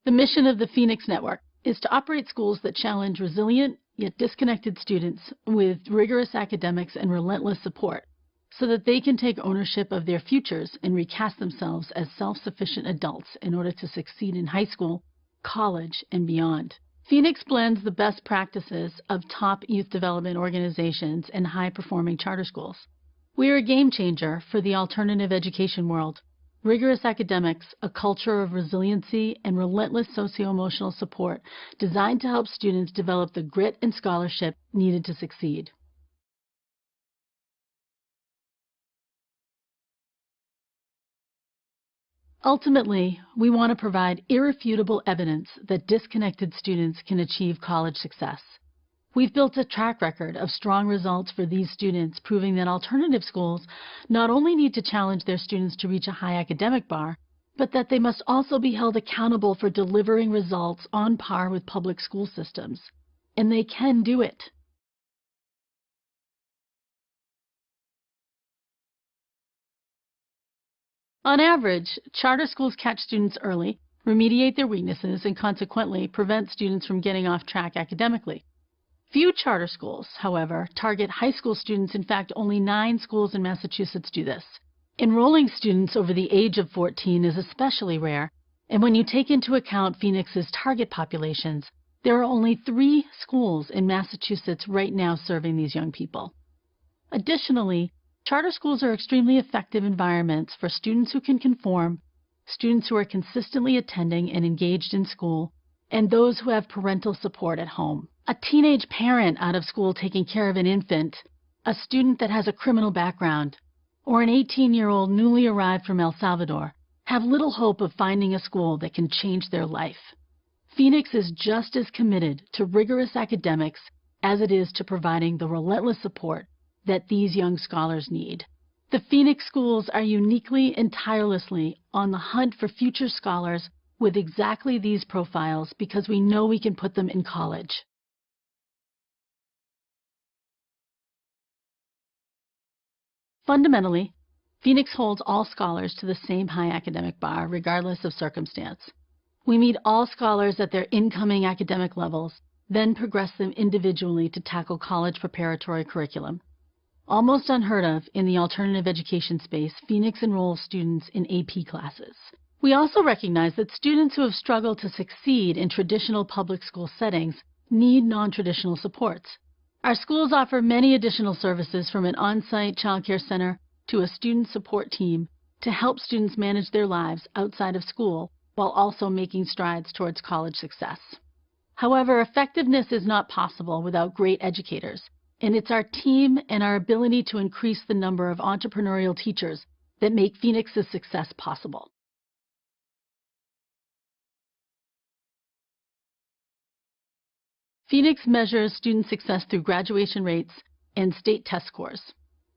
The mission of the Phoenix Network is to operate schools that challenge resilient yet disconnected students with rigorous academics and relentless support so that they can take ownership of their futures and recast themselves as self-sufficient adults in order to succeed in high school, college, and beyond. Phoenix blends the best practices of top youth development organizations and high-performing charter schools. We are a game changer for the alternative education world. Rigorous academics, a culture of resiliency, and relentless socio-emotional support designed to help students develop the grit and scholarship needed to succeed. Ultimately, we want to provide irrefutable evidence that disconnected students can achieve college success. We've built a track record of strong results for these students, proving that alternative schools not only need to challenge their students to reach a high academic bar, but that they must also be held accountable for delivering results on par with public school systems. And they can do it. On average, charter schools catch students early, remediate their weaknesses, and consequently prevent students from getting off track academically. Few charter schools, however, target high school students. In fact, only 9 schools in Massachusetts do this. Enrolling students over the age of 14 is especially rare, and when you take into account Phoenix's target populations, there are only 3 schools in Massachusetts right now serving these young people. Additionally, charter schools are extremely effective environments for students who can conform, students who are consistently attending and engaged in school, and those who have parental support at home. A teenage parent out of school taking care of an infant, a student that has a criminal background, or an 18-year-old newly arrived from El Salvador have little hope of finding a school that can change their life. Phoenix is just as committed to rigorous academics as it is to providing the relentless support that these young scholars need. The Phoenix schools are uniquely and tirelessly on the hunt for future scholars with exactly these profiles because we know we can put them in college. Fundamentally, Phoenix holds all scholars to the same high academic bar, regardless of circumstance. We meet all scholars at their incoming academic levels, then progress them individually to tackle college preparatory curriculum. Almost unheard of in the alternative education space, Phoenix enrolls students in AP classes. We also recognize that students who have struggled to succeed in traditional public school settings need non-traditional supports. Our schools offer many additional services, from an on-site child care center to a student support team, to help students manage their lives outside of school while also making strides towards college success. However, effectiveness is not possible without great educators, and it's our team and our ability to increase the number of entrepreneurial teachers that make Phoenix's success possible. Phoenix measures student success through graduation rates and state test scores.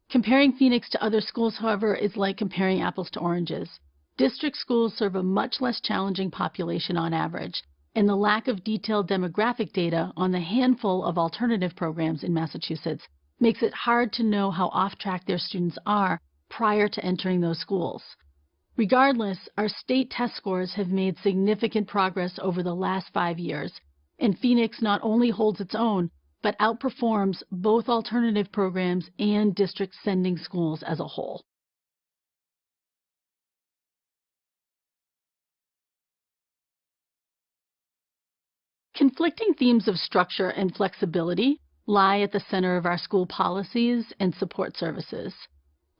Comparing Phoenix to other schools, however, is like comparing apples to oranges. District schools serve a much less challenging population on average, and the lack of detailed demographic data on the handful of alternative programs in Massachusetts makes it hard to know how off-track their students are prior to entering those schools. Regardless, our state test scores have made significant progress over the last 5 years, and Phoenix not only holds its own, but outperforms both alternative programs and district sending schools as a whole. Conflicting themes of structure and flexibility lie at the center of our school policies and support services.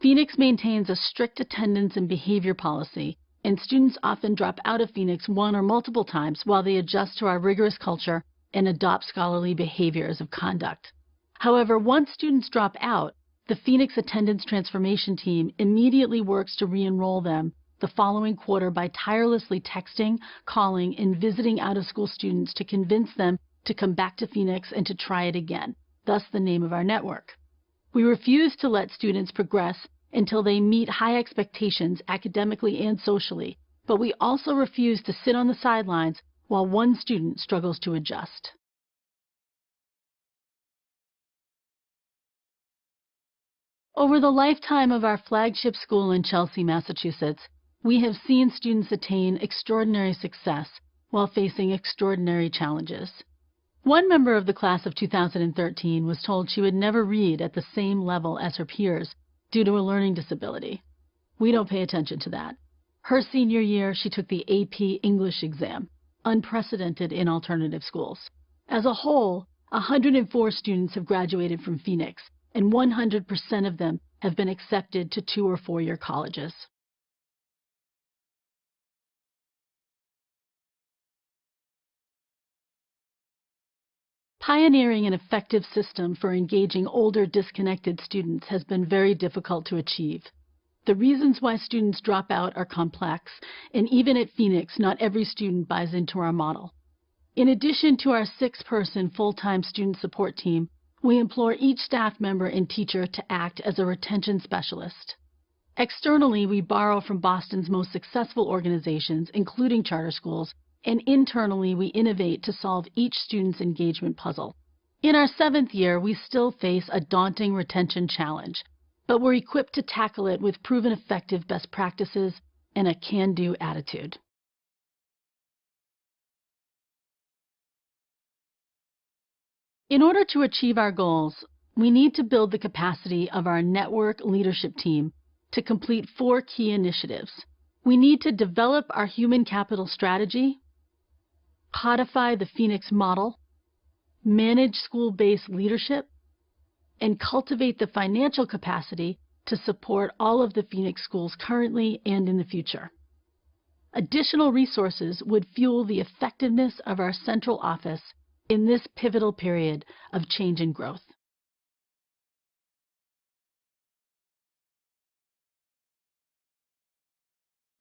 Phoenix maintains a strict attendance and behavior policy, and students often drop out of Phoenix one or multiple times while they adjust to our rigorous culture and adopt scholarly behaviors of conduct. However, once students drop out, the Phoenix Attendance Transformation Team immediately works to re-enroll them the following quarter by tirelessly texting, calling, and visiting out-of-school students to convince them to come back to Phoenix and to try it again, thus the name of our network. We refuse to let students progress until they meet high expectations academically and socially, but we also refuse to sit on the sidelines while one student struggles to adjust. Over the lifetime of our flagship school in Chelsea, Massachusetts, we have seen students attain extraordinary success while facing extraordinary challenges. One member of the class of 2013 was told she would never read at the same level as her peers due to a learning disability. We don't pay attention to that. Her senior year, she took the AP English exam, unprecedented in alternative schools. As a whole, 104 students have graduated from Phoenix, and 100% of them have been accepted to 2- or 4-year colleges. Pioneering an effective system for engaging older, disconnected students has been very difficult to achieve. The reasons why students drop out are complex, and even at Phoenix, not every student buys into our model. In addition to our 6-person full-time student support team, we implore each staff member and teacher to act as a retention specialist. Externally, we borrow from Boston's most successful organizations, including charter schools, and internally, we innovate to solve each student's engagement puzzle. In our 7th year, we still face a daunting retention challenge, but we're equipped to tackle it with proven effective best practices and a can-do attitude. In order to achieve our goals, we need to build the capacity of our network leadership team to complete 4 key initiatives. We need to develop our human capital strategy, codify the Phoenix model, manage school-based leadership, and cultivate the financial capacity to support all of the Phoenix schools currently and in the future. Additional resources would fuel the effectiveness of our central office in this pivotal period of change and growth.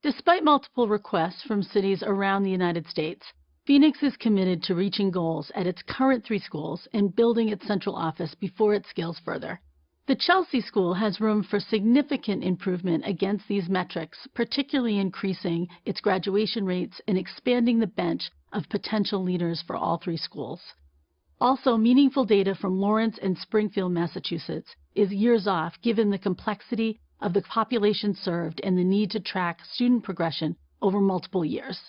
Despite multiple requests from cities around the United States, Phoenix is committed to reaching goals at its current 3 schools and building its central office before it scales further. The Chelsea School has room for significant improvement against these metrics, particularly increasing its graduation rates and expanding the bench of potential leaders for all 3 schools. Also, meaningful data from Lawrence and Springfield, Massachusetts, is years off given the complexity of the population served and the need to track student progression over multiple years.